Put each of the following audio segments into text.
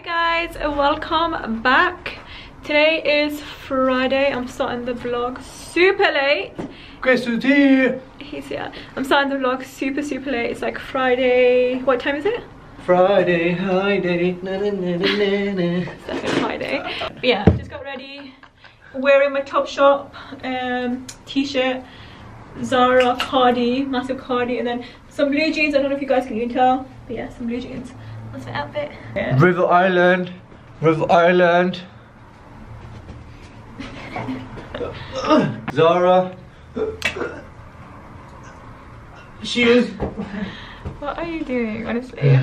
Hi guys, welcome back. Today is Friday. I'm starting the vlog super late. Chris is here. He's here. I'm starting the vlog super late. It's like Friday. What time is it? Friday, high day. Na, na, na, na, na. It's definitely Friday. But yeah, just got ready. Wearing my Topshop t-shirt, Zara cardi, massive cardi, and then some blue jeans. I don't know if you guys can even tell, but yeah, some blue jeans. That's my outfit. Yeah. River Island. Zara. Shoes. What are you doing, honestly?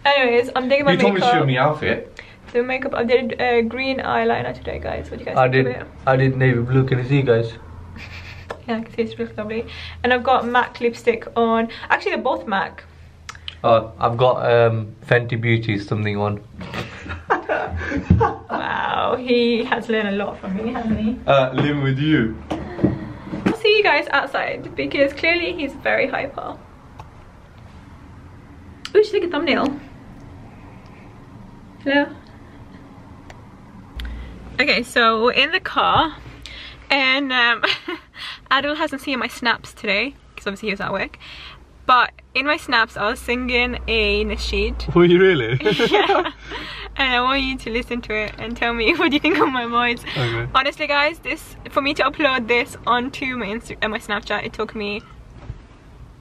Anyways, I'm doing my makeup. You told me to show me outfit. So makeup, I did green eyeliner today, guys. What do you guys think of it? I did navy blue. Can you see, guys? Yeah, I can see it's really lovely. And I've got MAC lipstick on. Actually, they're both MAC. I've got Fenty Beauty something on. Wow, he has learned a lot from me, hasn't he? Living with you. I'll see you guys outside because clearly he's very hyper. Oh, just take a thumbnail. Hello. Okay, so we're in the car and Adil hasn't seen my snaps today because obviously he was at work. But in my snaps, I was singing a nasheed. Were you really? Yeah. And I want you to listen to it and tell me what you think of my voice. Okay. Honestly, guys, for me to upload this onto my my Snapchat, it took me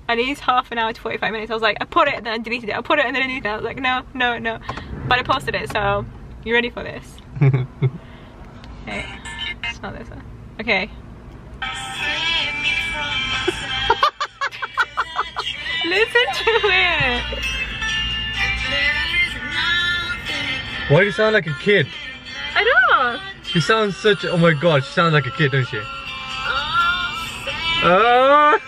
at least half an hour to 45 minutes. I was like, I put it and then I deleted it. I put it and then I deleted it. I was like, no. But I posted it, so you ready for this? Okay. It's not this one. Okay. Listen to it. Why do you sound like a kid? I know. She sounds such. Oh my god, she sounds like a kid, doesn't she? Oh.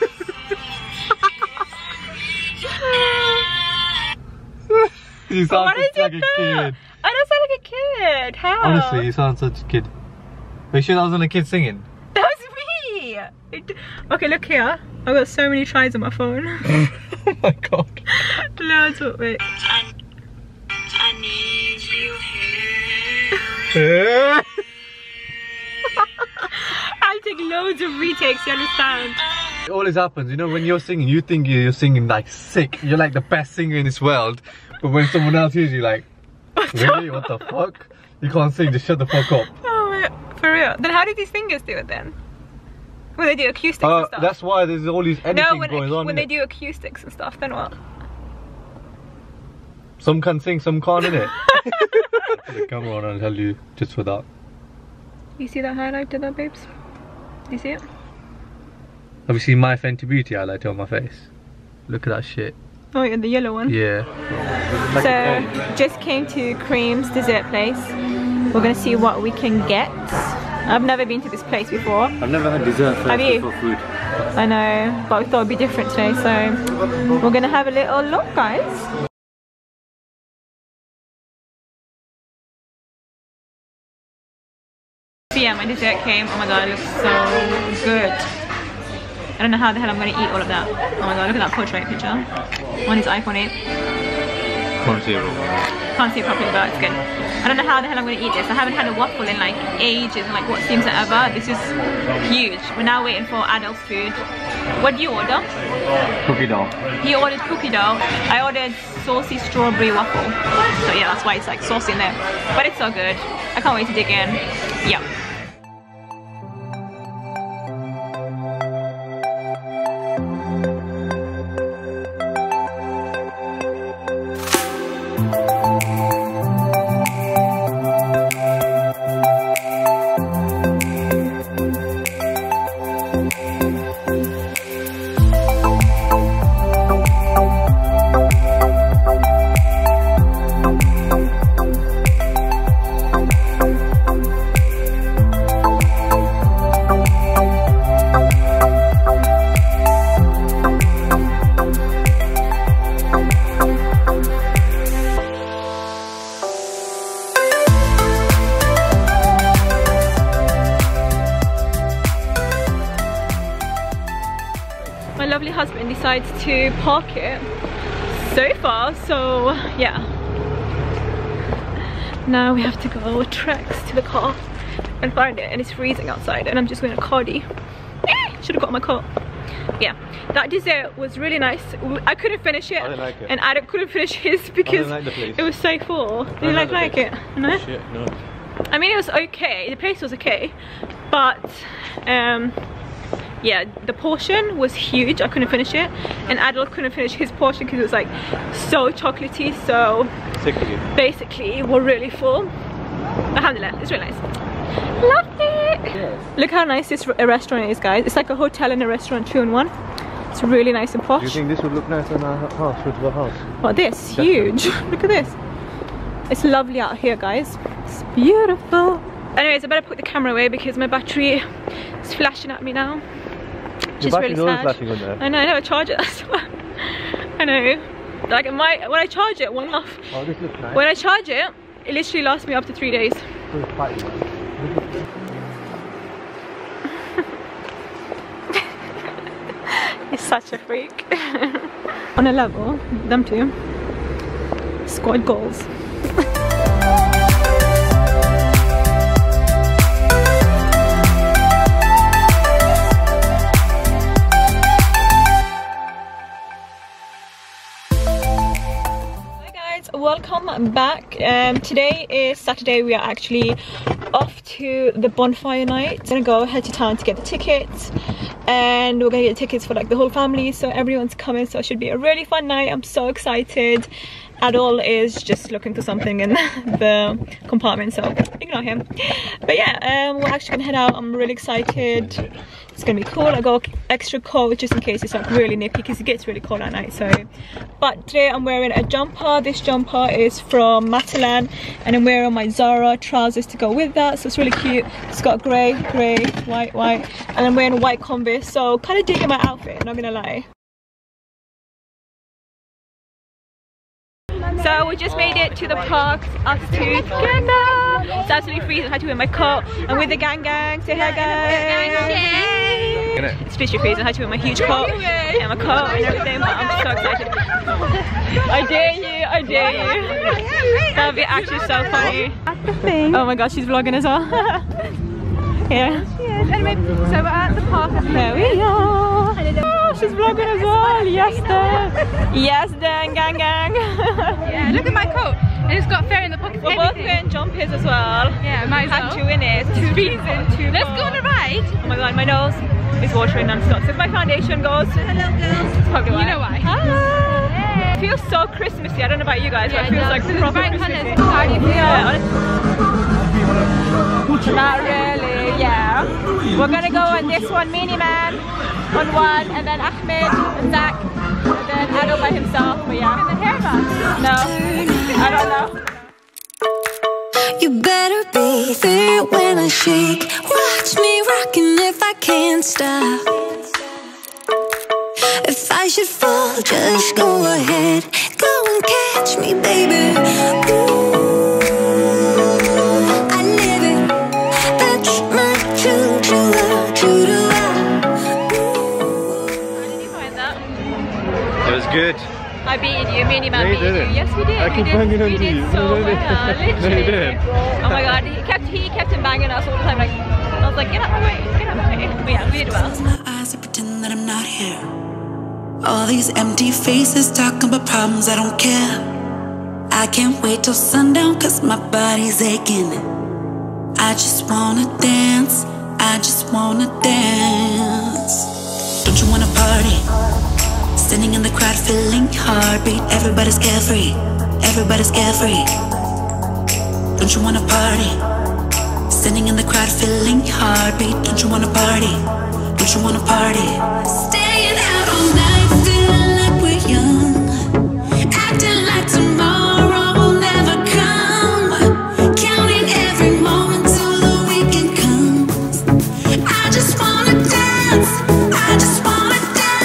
You sound like a kid. I don't sound like a kid. How? Honestly, you sound such a kid. Are you sure that wasn't a kid singing? That was me. Okay, look here. I've got so many tries on my phone. Oh my god. Loads of it. I need you here. I take loads of retakes, you understand? It always happens, you know, when you're singing, you think you're singing like sick. You're like the best singer in this world. But when someone else hears you, like, really? What the fuck? You can't sing, just shut the fuck up. Oh my, for real. Then how do these singers do it then? When they do acoustics and stuff. That's why there's all these editing going on. When they do acoustics and stuff, then what? Some can sing, some can't, innit? Put the camera on and tell you just for that. You see that highlighter there, babes? You see it? Have you seen my Fenty Beauty highlighter on my face? Look at that shit. Oh yeah, the yellow one? Yeah. So, just came to Cream's dessert place. We're gonna see what we can get. I've never been to this place before. I've never had dessert first before food. I know, but we thought it'd be different today, so we're gonna have a little look, guys. So yeah, my dessert came. Oh my god, it looks so good. I don't know how the hell I'm gonna eat all of that. Oh my god, look at that portrait picture on his iPhone 8. Can't see it all. Can't see it properly, but it's good. I don't know how the hell I'm gonna eat this. I haven't had a waffle in like ages, and like what seems ever. This is huge. We're now waiting for Adil's food. What do you order? Cookie dough. He ordered cookie dough. I ordered saucy strawberry waffle. So yeah, that's why it's like saucy in there. But it's so good. I can't wait to dig in. Yeah. lovely husband decides to park it so far, so yeah. Now we have to go treks to the car and find it, and it's freezing outside and I'm just wearing a cardi. Should have got my coat. Yeah, that dessert was really nice. I couldn't finish it, I didn't like it. And Adam couldn't finish his because like the place. it was so full. Did you like it? No? Shit, no. I mean, it was okay. The place was okay, but yeah, the portion was huge. I couldn't finish it, and Adol couldn't finish his portion because it was like so chocolatey. So basically, we're really full. Alhamdulillah, it's really nice. Loved it. Yes. Look how nice this restaurant is, guys. It's like a hotel and a restaurant 2 in 1. It's really nice and posh. Do you think this would look nice in our house, suitable house? Well, this huge. Look at this. It's lovely out here, guys. It's beautiful. Anyways, I better put the camera away because my battery is flashing at me now. Which is really sad. On there. I know, I never charge it. That's why. I know. Like when I charge it, one off. Oh, this looks nice. When I charge it, it literally lasts me up to 3 days. He's such a freak. On a level, them two scored goals. Welcome back. Today is Saturday. We are actually off to the bonfire night. We're gonna go head to town to get the tickets, and we're gonna get tickets for like the whole family, so everyone's coming, so it should be a really fun night. I'm so excited. Adol is just looking for something in the compartment, so ignore him. But yeah, we're actually gonna head out. I'm really excited. It's gonna be cool. I got extra coat just in case it's like really nippy because it gets really cold at night. So, but today I'm wearing a jumper. This jumper is from Matalan, and I'm wearing my Zara trousers to go with that. So it's really cute. It's got grey, white, and I'm wearing a white Converse. So kind of digging my outfit, not gonna lie. So we just made it to the park, us two together. It's absolutely freezing. I had to wear my coat. I'm with the gang. Say hi, guys. It's literally freezing. I had to wear my huge coat and my coat and everything, but I'm so excited. I dare you. That would be actually so funny. Oh my gosh, she's vlogging as well. Yeah. She is. Anyway, so we're at the park. There we are. Oh, she's vlogging as well. Yes, then, gang. Yeah, look at my coat. And it's got fair in the pockets. We're both wearing jumpers as well. Yeah, might as well. Had 2 in it. It's freezing. Let's go on a ride. Oh my god, my nose is watering non-stop. So if my foundation goes, hello girls. It's probably why. You know why. Hi. It feels so Christmassy. I don't know about you guys, but it feels like proper Christmassy. How do you feel? Not really, yeah. We're gonna go on this one, Mini Man on one, and then Ahmed and Zach, and then Adol by himself. But yeah. And the hair mask? No, I don't know. You better be there when I shake. Watch me rockin' if I can't stop. If I should fall, just go ahead. Go and catch me, baby. Ooh. Good. I beat you, Mini Man beat you. Yes, we did. I keep banging on you. We did so well, literally. Oh my god, he kept him banging us all the time. Like, I was like, get out of my way, get out of my way. But yeah, we did well. My eyes to pretend that I'm not here. All these empty faces talking about problems, I don't care. I can't wait till sundown cause my body's aching. I just wanna dance, I just wanna dance. Don't you wanna party? Standing in the crowd, feeling heartbeat. Everybody's carefree, everybody's carefree. Don't you wanna party? Standing in the crowd, feeling heartbeat. Don't you wanna party? Don't you wanna party? Staying out all night, feeling like we're young, acting like tomorrow will never come. Counting every moment till the weekend comes. I just wanna dance, I just wanna dance.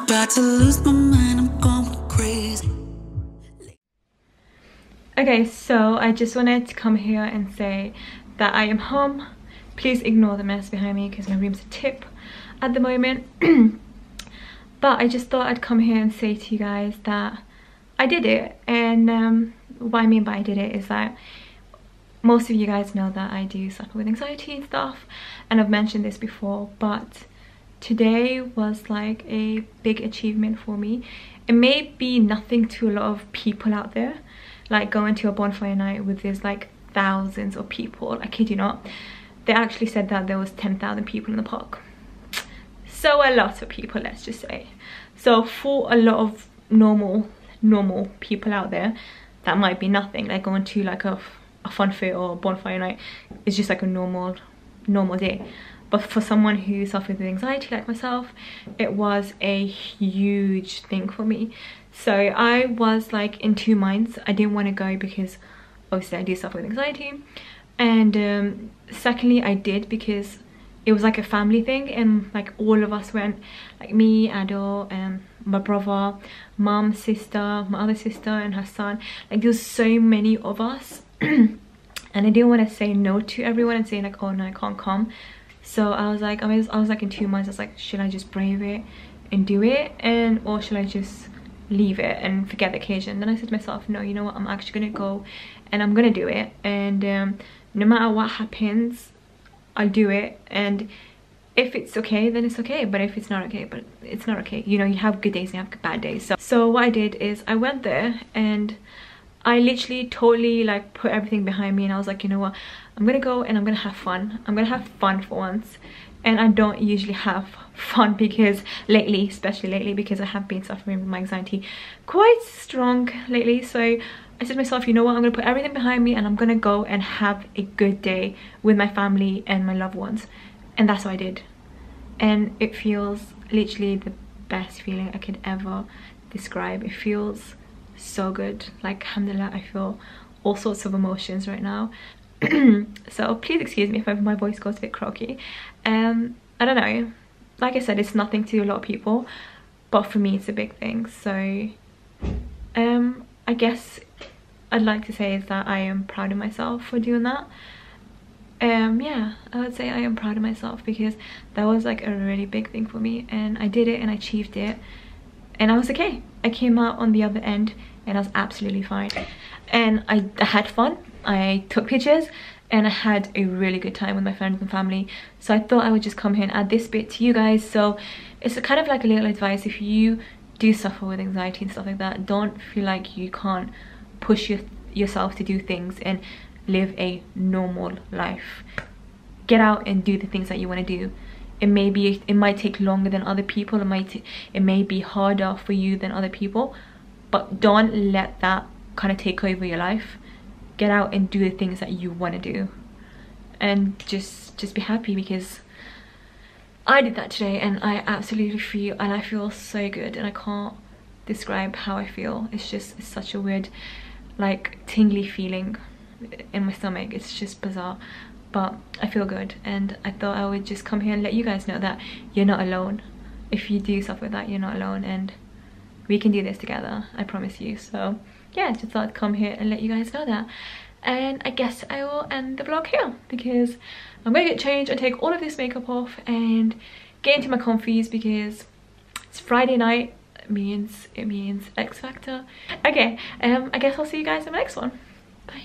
about to lose my mind, I'm going crazy. Okay, so I just wanted to come here and say that I am home. Please ignore the mess behind me because my room's a tip at the moment. But I just thought I'd come here and say to you guys that I did it. And what I mean by I did it is that most of you guys know that I do suffer with anxiety and stuff, and I've mentioned this before, but today was like a big achievement for me. It may be nothing to a lot of people out there, like going to a bonfire night with this like thousands of people. I kid you not, they actually said that there was 10,000 people in the park. So a lot of people, let's just say. So for a lot of normal people out there, that might be nothing. Like going to like a fun fair or bonfire night is just like a normal day. But for someone who suffers with anxiety like myself, it was a huge thing for me. So I was like in two minds. I didn't want to go because obviously I do suffer with anxiety, and secondly I did because it was like a family thing, and like all of us went, like me, Ado, my brother, mom, sister, my other sister and her son. Like there was so many of us and I didn't want to say no to everyone and say like, oh no, I can't come. So I was like, I was like in 2 months. I was like, should I just brave it and do it, or should I just leave it and forget the occasion? Then I said to myself, no, you know what, I'm actually gonna go and I'm gonna do it, and no matter what happens, I'll do it. And if it's okay, then it's okay, but if it's not okay, but it's not okay. You know, you have good days and you have bad days. So what I did is I went there and I literally totally like put everything behind me, and I was like, you know what, I'm gonna go and I'm gonna have fun. I'm gonna have fun for once. And I don't usually have fun because lately, especially lately, because I have been suffering with my anxiety quite strong lately. So I said to myself, you know what, I'm gonna put everything behind me and I'm gonna go and have a good day with my family and my loved ones. And that's what I did. And it feels literally the best feeling I could ever describe. It feels so good. Like, alhamdulillah, I feel all sorts of emotions right now. So please excuse me if my voice goes a bit croaky. I don't know, like I said, it's nothing to a lot of people, but for me it's a big thing. So I guess I'd like to say is that I am proud of myself for doing that. Yeah, I would say I am proud of myself because that was like a really big thing for me, and I did it and I achieved it, and I was okay. I came out on the other end and I was absolutely fine, and I had fun. I took pictures and I had a really good time with my friends and family. So I thought I would just come here and add this bit to you guys. So it's a kind of like a little advice. If you do suffer with anxiety and stuff like that, don't feel like you can't push yourself to do things and live a normal life. Get out and do the things that you want to do. It might take longer than other people, it may be harder for you than other people, but don't let that kind of take over your life. Get out and do the things that you want to do, and just be happy, because I did that today and I absolutely feel so good, and I can't describe how I feel. It's such a weird like tingly feeling in my stomach. It's just bizarre, but I feel good, and I thought I would just come here and let you guys know that you're not alone. If you do suffer with that, you're not alone, and we can do this together, I promise you. So yeah, just thought I'd come here and let you guys know that. And I guess I will end the vlog here because I'm gonna get changed and take all of this makeup off and get into my comfies because it's Friday night. It means X Factor. Okay, I guess I'll see you guys in the next one. Bye.